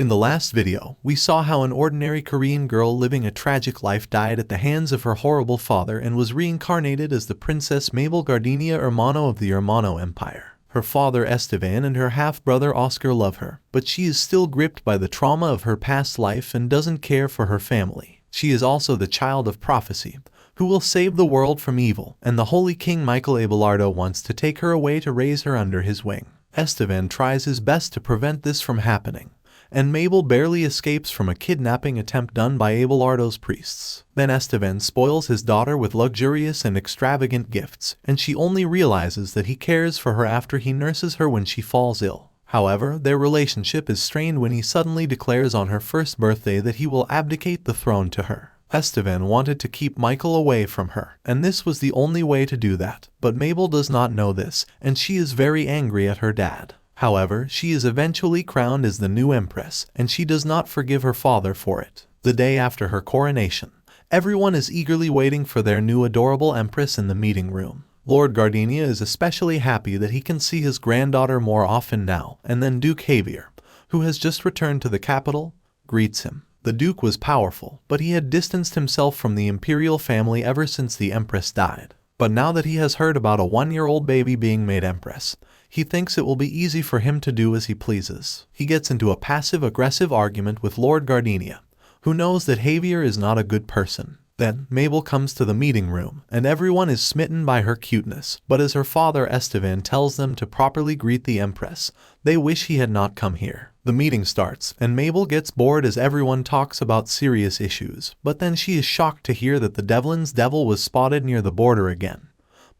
In the last video, we saw how an ordinary Korean girl living a tragic life died at the hands of her horrible father and was reincarnated as the Princess Mabel Gardenia Hermano of the Hermano Empire. Her father Esteban and her half-brother Oscar love her, but she is still gripped by the trauma of her past life and doesn't care for her family. She is also the child of prophecy, who will save the world from evil, and the Holy King Michael Abelardo wants to take her away to raise her under his wing. Esteban tries his best to prevent this from happening, and Mabel barely escapes from a kidnapping attempt done by Abelardo's priests. Then Esteban spoils his daughter with luxurious and extravagant gifts, and she only realizes that he cares for her after he nurses her when she falls ill. However, their relationship is strained when he suddenly declares on her first birthday that he will abdicate the throne to her. Esteban wanted to keep Michael away from her, and this was the only way to do that, but Mabel does not know this, and she is very angry at her dad. However, she is eventually crowned as the new empress, and she does not forgive her father for it. The day after her coronation, everyone is eagerly waiting for their new adorable empress in the meeting room. Lord Gardenia is especially happy that he can see his granddaughter more often now, and then Duke Javier, who has just returned to the capital, greets him. The Duke was powerful, but he had distanced himself from the imperial family ever since the Empress died. But now that he has heard about a 1-year-old baby being made Empress, he thinks it will be easy for him to do as he pleases. He gets into a passive-aggressive argument with Lord Gardenia, who knows that Javier is not a good person. Then, Mabel comes to the meeting room, and everyone is smitten by her cuteness, but as her father Esteban tells them to properly greet the Empress, they wish he had not come here. The meeting starts, and Mabel gets bored as everyone talks about serious issues, but then she is shocked to hear that the Devlin's devil was spotted near the border again.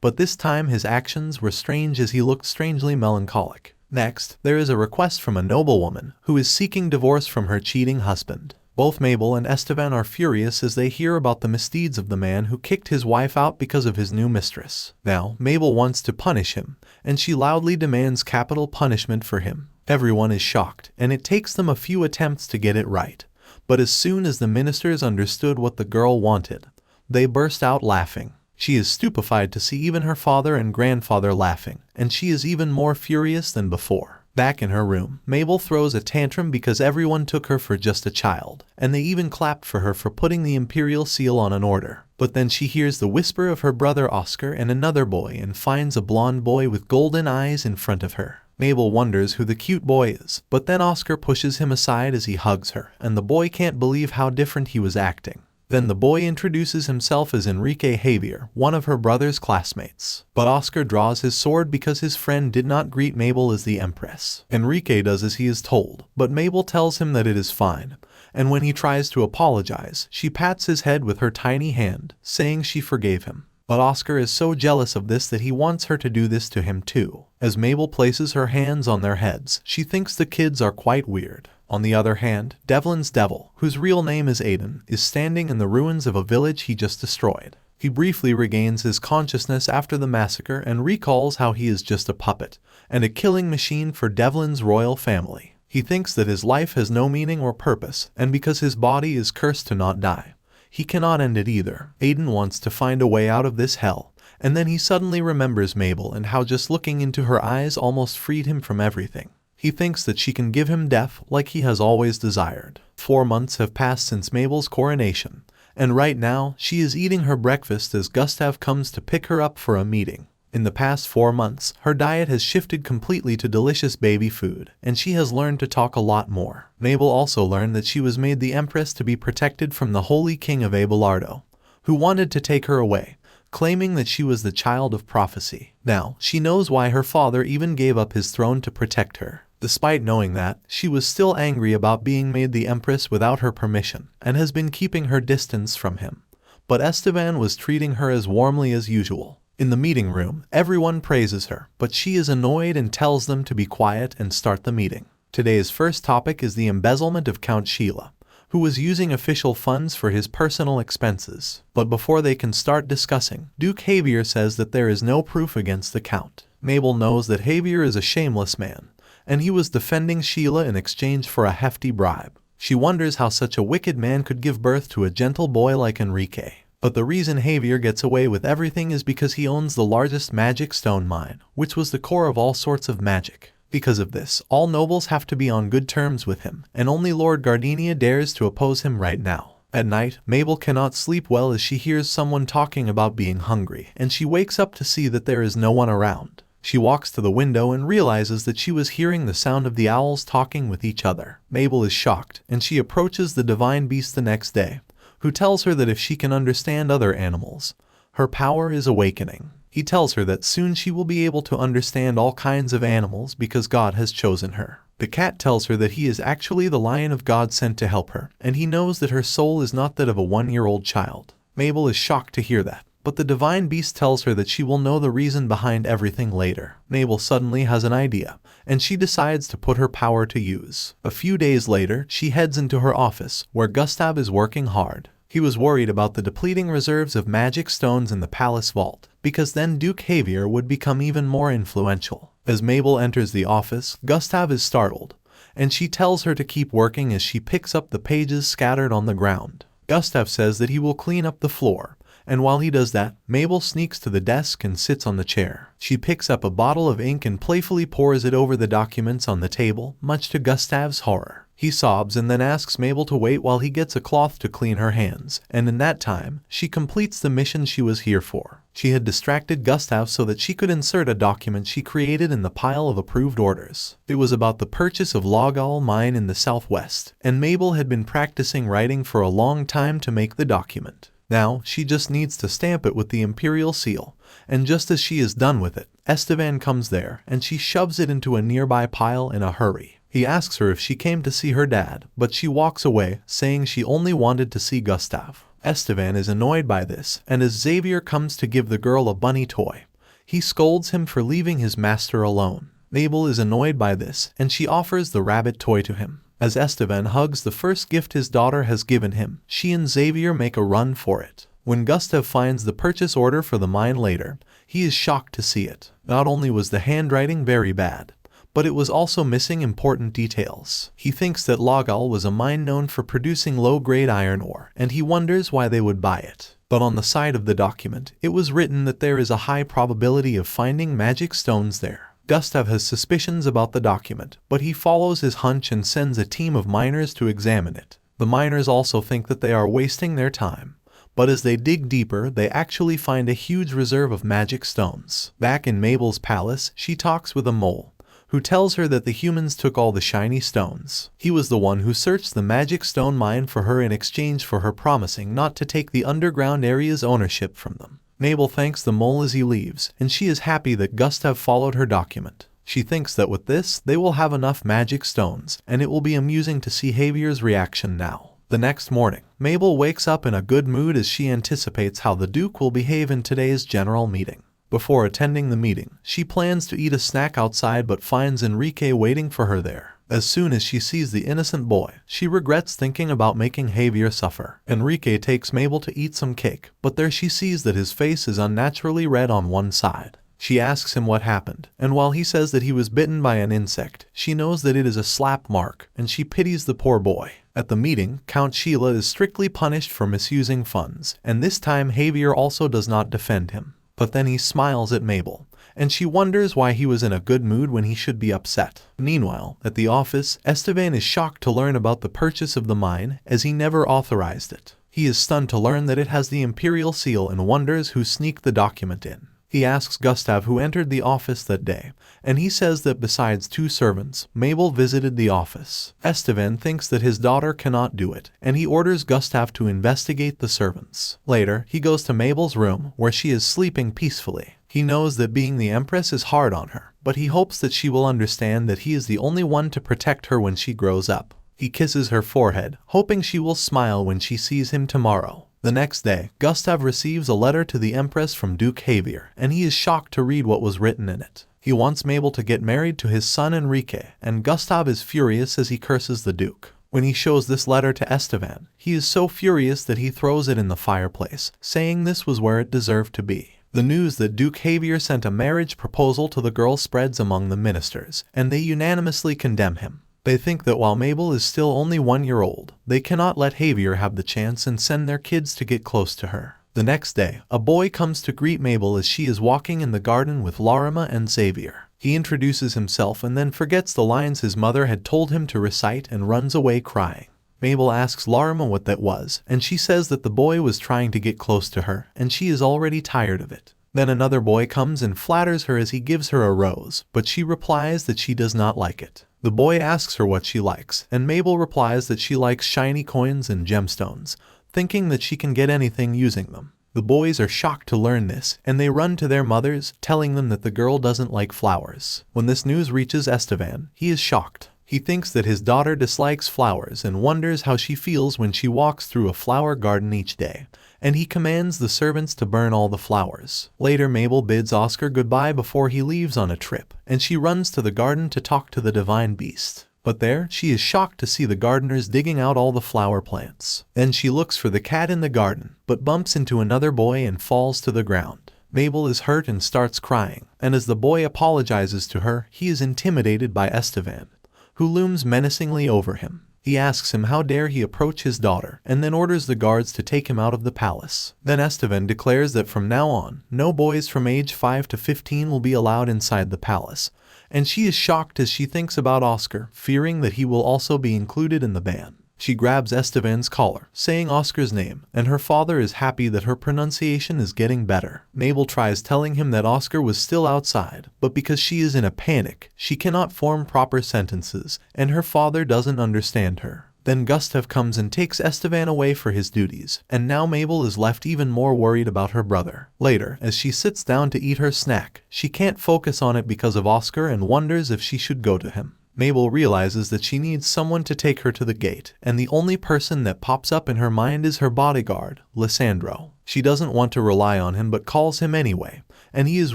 But this time his actions were strange as he looked strangely melancholic. Next, there is a request from a noblewoman who is seeking divorce from her cheating husband. Both Mabel and Esteban are furious as they hear about the misdeeds of the man who kicked his wife out because of his new mistress. Now, Mabel wants to punish him, and she loudly demands capital punishment for him. Everyone is shocked, and it takes them a few attempts to get it right. But as soon as the ministers understood what the girl wanted, they burst out laughing. She is stupefied to see even her father and grandfather laughing, and she is even more furious than before. Back in her room, Mabel throws a tantrum because everyone took her for just a child, and they even clapped for her for putting the imperial seal on an order. But then she hears the whisper of her brother Oscar and another boy and finds a blonde boy with golden eyes in front of her. Mabel wonders who the cute boy is, but then Oscar pushes him aside as he hugs her, and the boy can't believe how different he was acting. Then the boy introduces himself as Enrique Javier, one of her brother's classmates. But Oscar draws his sword because his friend did not greet Mabel as the Empress. Enrique does as he is told, but Mabel tells him that it is fine, and when he tries to apologize, she pats his head with her tiny hand, saying she forgave him. But Oscar is so jealous of this that he wants her to do this to him too. As Mabel places her hands on their heads, she thinks the kids are quite weird. On the other hand, Devlin's devil, whose real name is Aiden, is standing in the ruins of a village he just destroyed. He briefly regains his consciousness after the massacre and recalls how he is just a puppet and a killing machine for Devlin's royal family. He thinks that his life has no meaning or purpose, and because his body is cursed to not die, he cannot end it either. Aiden wants to find a way out of this hell, and then he suddenly remembers Mabel and how just looking into her eyes almost freed him from everything. He thinks that she can give him death like he has always desired. 4 months have passed since Mabel's coronation, and right now she is eating her breakfast as Gustav comes to pick her up for a meeting. In the past 4 months, her diet has shifted completely to delicious baby food, and she has learned to talk a lot more. Mabel also learned that she was made the Empress to be protected from the Holy King of Abelardo, who wanted to take her away, claiming that she was the child of prophecy. Now, she knows why her father even gave up his throne to protect her. Despite knowing that, she was still angry about being made the Empress without her permission, and has been keeping her distance from him. But Esteban was treating her as warmly as usual. In the meeting room, everyone praises her, but she is annoyed and tells them to be quiet and start the meeting. Today's first topic is the embezzlement of Count Sheila, who was using official funds for his personal expenses. But before they can start discussing, Duke Javier says that there is no proof against the Count. Mabel knows that Javier is a shameless man, and he was defending Sheila in exchange for a hefty bribe. She wonders how such a wicked man could give birth to a gentle boy like Enrique. But the reason Javier gets away with everything is because he owns the largest magic stone mine, which was the core of all sorts of magic. Because of this, all nobles have to be on good terms with him, and only Lord Gardenia dares to oppose him right now. At night, Mabel cannot sleep well as she hears someone talking about being hungry, and she wakes up to see that there is no one around. She walks to the window and realizes that she was hearing the sound of the owls talking with each other. Mabel is shocked, and she approaches the divine beast the next day, who tells her that if she can understand other animals, her power is awakening. He tells her that soon she will be able to understand all kinds of animals because God has chosen her. The cat tells her that he is actually the lion of God sent to help her, and he knows that her soul is not that of a 1-year-old child. Mabel is shocked to hear that, but the divine beast tells her that she will know the reason behind everything later. Mabel suddenly has an idea, and she decides to put her power to use. A few days later, she heads into her office, where Gustav is working hard. He was worried about the depleting reserves of magic stones in the palace vault, because then Duke Javier would become even more influential. As Mabel enters the office, Gustav is startled, and she tells her to keep working as she picks up the pages scattered on the ground. Gustav says that he will clean up the floor, and while he does that, Mabel sneaks to the desk and sits on the chair. She picks up a bottle of ink and playfully pours it over the documents on the table, much to Gustav's horror. He sobs and then asks Mabel to wait while he gets a cloth to clean her hands, and in that time, she completes the mission she was here for. She had distracted Gustav so that she could insert a document she created in the pile of approved orders. It was about the purchase of Logal mine in the southwest, and Mabel had been practicing writing for a long time to make the document. Now, she just needs to stamp it with the imperial seal, and just as she is done with it, Esteban comes there, and she shoves it into a nearby pile in a hurry. He asks her if she came to see her dad, but she walks away, saying she only wanted to see Gustav. Esteban is annoyed by this, and as Xavier comes to give the girl a bunny toy, he scolds him for leaving his master alone. Mabel is annoyed by this, and she offers the rabbit toy to him. As Esteban hugs the first gift his daughter has given him, she and Xavier make a run for it. When Gustav finds the purchase order for the mine later, he is shocked to see it. Not only was the handwriting very bad, but it was also missing important details. He thinks that Logal was a mine known for producing low-grade iron ore, and he wonders why they would buy it. But on the side of the document, it was written that there is a high probability of finding magic stones there. Gustav has suspicions about the document, but he follows his hunch and sends a team of miners to examine it. The miners also think that they are wasting their time, but as they dig deeper, they actually find a huge reserve of magic stones. Back in Mabel's palace, she talks with a mole, who tells her that the humans took all the shiny stones. He was the one who searched the magic stone mine for her in exchange for her promising not to take the underground area's ownership from them. Mabel thanks the mole as he leaves, and she is happy that Gustav followed her document. She thinks that with this, they will have enough magic stones, and it will be amusing to see Javier's reaction now. The next morning, Mabel wakes up in a good mood as she anticipates how the Duke will behave in today's general meeting. Before attending the meeting, she plans to eat a snack outside but finds Enrique waiting for her there. As soon as she sees the innocent boy, she regrets thinking about making Javier suffer. Enrique takes Mabel to eat some cake, but there she sees that his face is unnaturally red on one side. She asks him what happened, and while he says that he was bitten by an insect, she knows that it is a slap mark, and she pities the poor boy. At the meeting, Count Sheila is strictly punished for misusing funds, and this time Javier also does not defend him. But then he smiles at Mabel, and she wonders why he was in a good mood when he should be upset. Meanwhile, at the office, Esteban is shocked to learn about the purchase of the mine, as he never authorized it. He is stunned to learn that it has the imperial seal and wonders who sneaked the document in. He asks Gustav who entered the office that day, and he says that besides 2 servants, Mabel visited the office. Esteban thinks that his daughter cannot do it, and he orders Gustav to investigate the servants. Later, he goes to Mabel's room, where she is sleeping peacefully. He knows that being the Empress is hard on her, but he hopes that she will understand that he is the only one to protect her when she grows up. He kisses her forehead, hoping she will smile when she sees him tomorrow. The next day, Gustav receives a letter to the Empress from Duke Javier, and he is shocked to read what was written in it. He wants Mabel to get married to his son Enrique, and Gustav is furious as he curses the Duke. When he shows this letter to Esteban, he is so furious that he throws it in the fireplace, saying this was where it deserved to be. The news that Duke Javier sent a marriage proposal to the girl spreads among the ministers, and they unanimously condemn him. They think that while Mabel is still only 1 year old, they cannot let Javier have the chance and send their kids to get close to her. The next day, a boy comes to greet Mabel as she is walking in the garden with Laurima and Xavier. He introduces himself and then forgets the lines his mother had told him to recite and runs away crying. Mabel asks Larima what that was, and she says that the boy was trying to get close to her, and she is already tired of it. Then another boy comes and flatters her as he gives her a rose, but she replies that she does not like it. The boy asks her what she likes, and Mabel replies that she likes shiny coins and gemstones, thinking that she can get anything using them. The boys are shocked to learn this, and they run to their mothers, telling them that the girl doesn't like flowers. When this news reaches Estevan, he is shocked. He thinks that his daughter dislikes flowers and wonders how she feels when she walks through a flower garden each day, and he commands the servants to burn all the flowers. Later, Mabel bids Oscar goodbye before he leaves on a trip, and she runs to the garden to talk to the divine beast. But there, she is shocked to see the gardeners digging out all the flower plants. Then she looks for the cat in the garden, but bumps into another boy and falls to the ground. Mabel is hurt and starts crying, and as the boy apologizes to her, he is intimidated by Estevan, who looms menacingly over him. He asks him how dare he approach his daughter, and then orders the guards to take him out of the palace. Then Estevan declares that from now on, no boys from age 5 to 15 will be allowed inside the palace, and she is shocked as she thinks about Oscar, fearing that he will also be included in the ban. She grabs Estevan's collar, saying Oscar's name, and her father is happy that her pronunciation is getting better. Mabel tries telling him that Oscar was still outside, but because she is in a panic, she cannot form proper sentences, and her father doesn't understand her. Then Gustav comes and takes Estevan away for his duties, and now Mabel is left even more worried about her brother. Later, as she sits down to eat her snack, she can't focus on it because of Oscar and wonders if she should go to him. Mabel realizes that she needs someone to take her to the gate, and the only person that pops up in her mind is her bodyguard, Lissandro. She doesn't want to rely on him but calls him anyway, and he is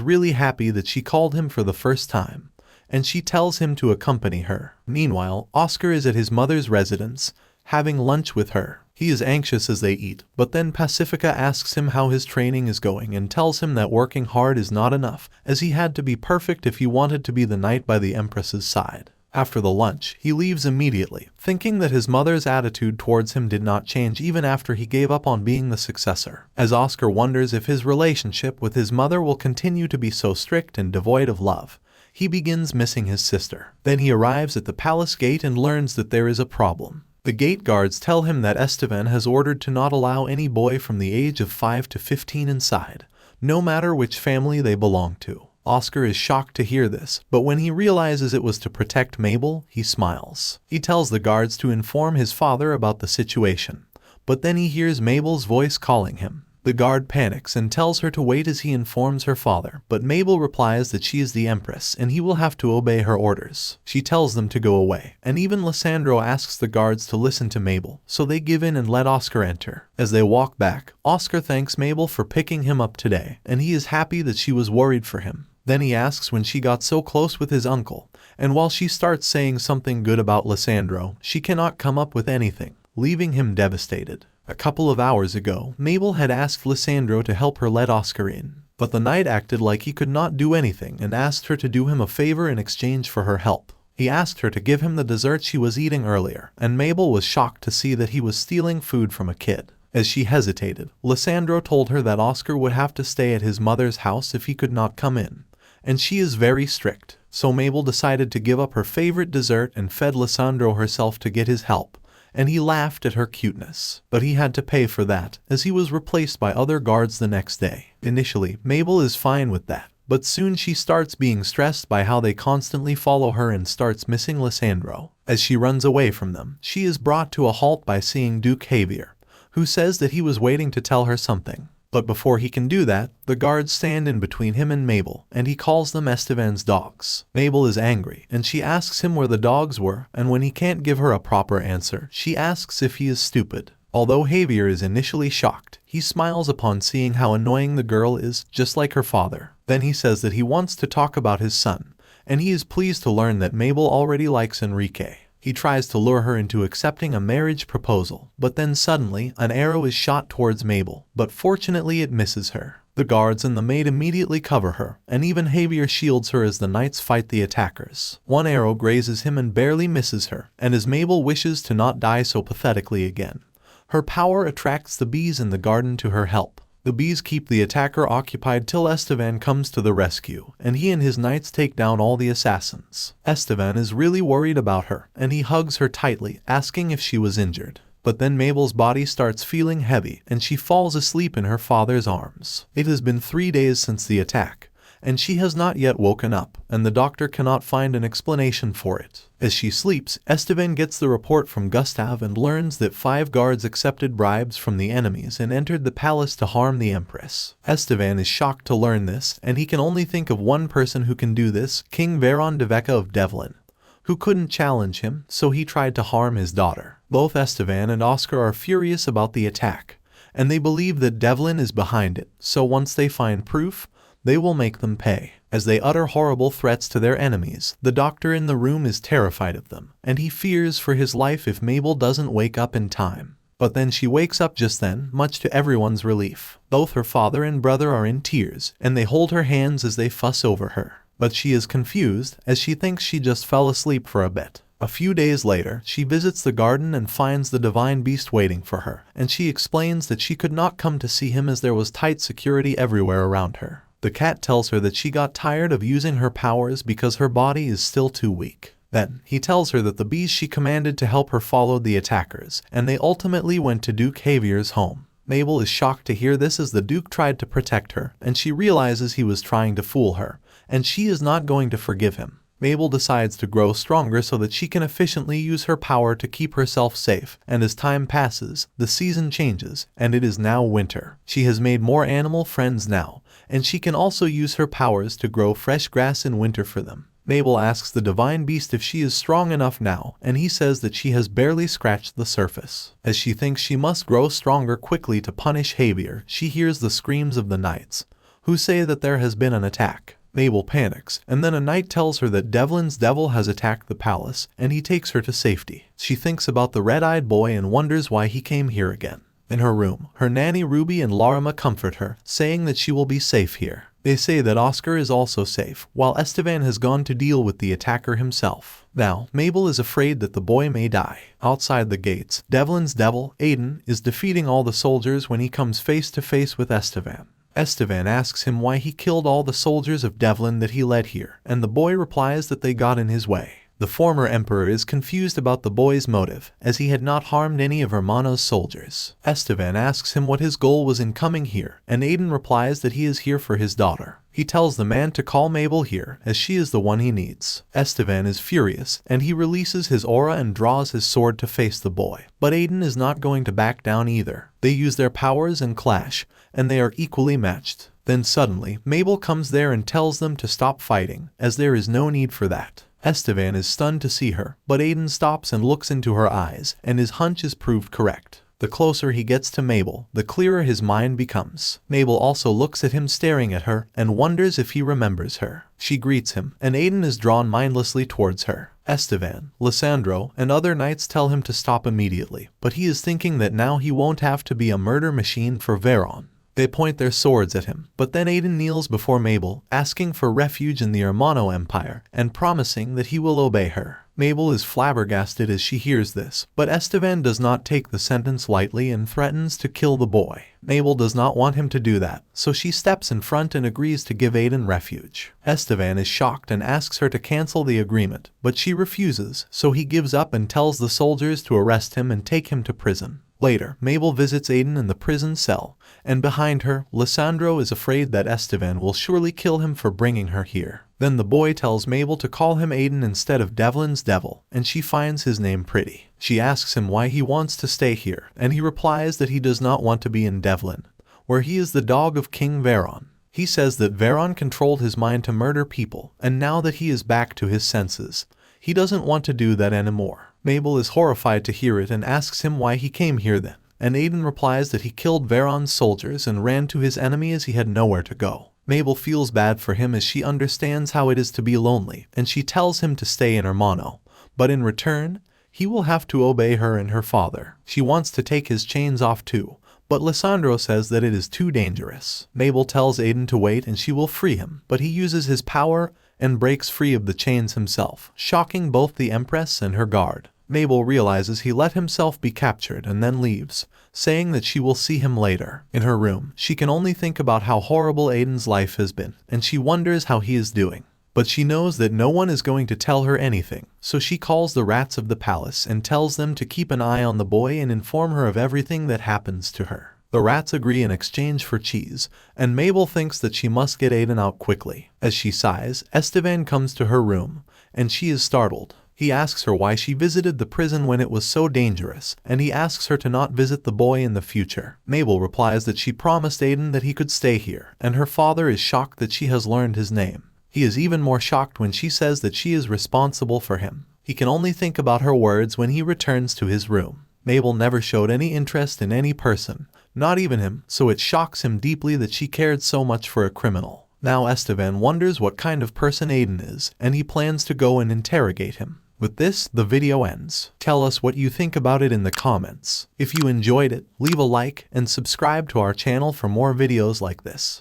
really happy that she called him for the first time, and she tells him to accompany her. Meanwhile, Oscar is at his mother's residence, having lunch with her. He is anxious as they eat, but then Pacifica asks him how his training is going and tells him that working hard is not enough, as he had to be perfect if he wanted to be the knight by the Empress's side. After the lunch, he leaves immediately, thinking that his mother's attitude towards him did not change even after he gave up on being the successor. As Oscar wonders if his relationship with his mother will continue to be so strict and devoid of love, he begins missing his sister. Then he arrives at the palace gate and learns that there is a problem. The gate guards tell him that Estevan has ordered to not allow any boy from the age of 5 to 15 inside, no matter which family they belong to. Oscar is shocked to hear this, but when he realizes it was to protect Mabel, he smiles. He tells the guards to inform his father about the situation, but then he hears Mabel's voice calling him. The guard panics and tells her to wait as he informs her father, but Mabel replies that she is the Empress and he will have to obey her orders. She tells them to go away, and even Lissandro asks the guards to listen to Mabel, so they give in and let Oscar enter. As they walk back, Oscar thanks Mabel for picking him up today, and he is happy that she was worried for him. Then he asks when she got so close with his uncle, and while she starts saying something good about Lissandro, she cannot come up with anything, leaving him devastated. A couple of hours ago, Mabel had asked Lissandro to help her let Oscar in, but the knight acted like he could not do anything and asked her to do him a favor in exchange for her help. He asked her to give him the dessert she was eating earlier, and Mabel was shocked to see that he was stealing food from a kid. As she hesitated, Lissandro told her that Oscar would have to stay at his mother's house if he could not come in, and she is very strict. So Mabel decided to give up her favorite dessert and fed Lissandro herself to get his help, and he laughed at her cuteness. But he had to pay for that, as he was replaced by other guards the next day. Initially, Mabel is fine with that, but soon she starts being stressed by how they constantly follow her and starts missing Lissandro. As she runs away from them, she is brought to a halt by seeing Duke Javier, who says that he was waiting to tell her something. But before he can do that, the guards stand in between him and Mabel, and he calls them Estevan's dogs. Mabel is angry, and she asks him where the dogs were, and when he can't give her a proper answer, she asks if he is stupid. Although Javier is initially shocked, he smiles upon seeing how annoying the girl is, just like her father. Then he says that he wants to talk about his son, and he is pleased to learn that Mabel already likes Enrique. He tries to lure her into accepting a marriage proposal, but then suddenly, an arrow is shot towards Mabel, but fortunately it misses her. The guards and the maid immediately cover her, and even Javier shields her as the knights fight the attackers. One arrow grazes him and barely misses her, and as Mabel wishes to not die so pathetically again, her power attracts the bees in the garden to her help. The bees keep the attacker occupied till Esteban comes to the rescue, and he and his knights take down all the assassins. Esteban is really worried about her, and he hugs her tightly, asking if she was injured. But then Mabel's body starts feeling heavy, and she falls asleep in her father's arms. It has been 3 days since the attack, and she has not yet woken up, and the doctor cannot find an explanation for it. As she sleeps, Esteban gets the report from Gustav and learns that 5 guards accepted bribes from the enemies and entered the palace to harm the Empress. Esteban is shocked to learn this, and he can only think of one person who can do this, King Veron de Vecca of Devlin, who couldn't challenge him, so he tried to harm his daughter. Both Esteban and Oscar are furious about the attack, and they believe that Devlin is behind it, so once they find proof, they will make them pay. As they utter horrible threats to their enemies, the doctor in the room is terrified of them, and he fears for his life if Mabel doesn't wake up in time. But then she wakes up just then, much to everyone's relief. Both her father and brother are in tears, and they hold her hands as they fuss over her. But she is confused, as she thinks she just fell asleep for a bit. A few days later, she visits the garden and finds the divine beast waiting for her, and she explains that she could not come to see him as there was tight security everywhere around her. The cat tells her that she got tired of using her powers because her body is still too weak. Then, he tells her that the bees she commanded to help her followed the attackers, and they ultimately went to Duke Javier's home. Mabel is shocked to hear this as the Duke tried to protect her, and she realizes he was trying to fool her, and she is not going to forgive him. Mabel decides to grow stronger so that she can efficiently use her power to keep herself safe, and as time passes, the season changes, and it is now winter. She has made more animal friends now, and she can also use her powers to grow fresh grass in winter for them. Mabel asks the divine beast if she is strong enough now, and he says that she has barely scratched the surface. As she thinks she must grow stronger quickly to punish Javier, she hears the screams of the knights, who say that there has been an attack. Mabel panics, and then a knight tells her that Devlin's devil has attacked the palace, and he takes her to safety. She thinks about the red-eyed boy and wonders why he came here again. In her room, her nanny Ruby and Larima comfort her, saying that she will be safe here. They say that Oscar is also safe, while Esteban has gone to deal with the attacker himself. Now, Mabel is afraid that the boy may die. Outside the gates, Devlin's devil, Aiden, is defeating all the soldiers when he comes face to face with Esteban. Esteban asks him why he killed all the soldiers of Devlin that he led here, and the boy replies that they got in his way. The former emperor is confused about the boy's motive, as he had not harmed any of Hermano's soldiers. Esteban asks him what his goal was in coming here, and Aiden replies that he is here for his daughter. He tells the man to call Mabel here, as she is the one he needs. Esteban is furious, and he releases his aura and draws his sword to face the boy. But Aiden is not going to back down either. They use their powers and clash, and they are equally matched. Then suddenly, Mabel comes there and tells them to stop fighting, as there is no need for that. Esteban is stunned to see her, but Aiden stops and looks into her eyes, and his hunch is proved correct. The closer he gets to Mabel, the clearer his mind becomes. Mabel also looks at him staring at her, and wonders if he remembers her. She greets him, and Aiden is drawn mindlessly towards her. Esteban, Lissandro, and other knights tell him to stop immediately, but he is thinking that now he won't have to be a murder machine for Veron. They point their swords at him, but then Aiden kneels before Mabel, asking for refuge in the Hermano Empire, and promising that he will obey her. Mabel is flabbergasted as she hears this, but Esteban does not take the sentence lightly and threatens to kill the boy. Mabel does not want him to do that, so she steps in front and agrees to give Aiden refuge. Esteban is shocked and asks her to cancel the agreement, but she refuses, so he gives up and tells the soldiers to arrest him and take him to prison. Later, Mabel visits Aiden in the prison cell, and behind her, Lissandro is afraid that Esteban will surely kill him for bringing her here. Then the boy tells Mabel to call him Aiden instead of Devlin's devil, and she finds his name pretty. She asks him why he wants to stay here, and he replies that he does not want to be in Devlin, where he is the dog of King Veron. He says that Veron controlled his mind to murder people, and now that he is back to his senses, he doesn't want to do that anymore. Mabel is horrified to hear it and asks him why he came here then, and Aiden replies that he killed Veron's soldiers and ran to his enemy as he had nowhere to go. Mabel feels bad for him as she understands how it is to be lonely, and she tells him to stay in Hermano, but in return, he will have to obey her and her father. She wants to take his chains off too, but Lissandro says that it is too dangerous. Mabel tells Aiden to wait and she will free him, but he uses his power and breaks free of the chains himself, shocking both the Empress and her guard. Mabel realizes he let himself be captured and then leaves, saying that she will see him later. In her room, she can only think about how horrible Aiden's life has been, and she wonders how he is doing. But she knows that no one is going to tell her anything, so she calls the rats of the palace and tells them to keep an eye on the boy and inform her of everything that happens to her. The rats agree in exchange for cheese, and Mabel thinks that she must get Aiden out quickly. As she sighs, Esteban comes to her room, and she is startled. He asks her why she visited the prison when it was so dangerous, and he asks her to not visit the boy in the future. Mabel replies that she promised Aiden that he could stay here, and her father is shocked that she has learned his name. He is even more shocked when she says that she is responsible for him. He can only think about her words when he returns to his room. Mabel never showed any interest in any person, not even him, so it shocks him deeply that she cared so much for a criminal. Now Esteban wonders what kind of person Aiden is, and he plans to go and interrogate him. With this, the video ends. Tell us what you think about it in the comments. If you enjoyed it, leave a like and subscribe to our channel for more videos like this.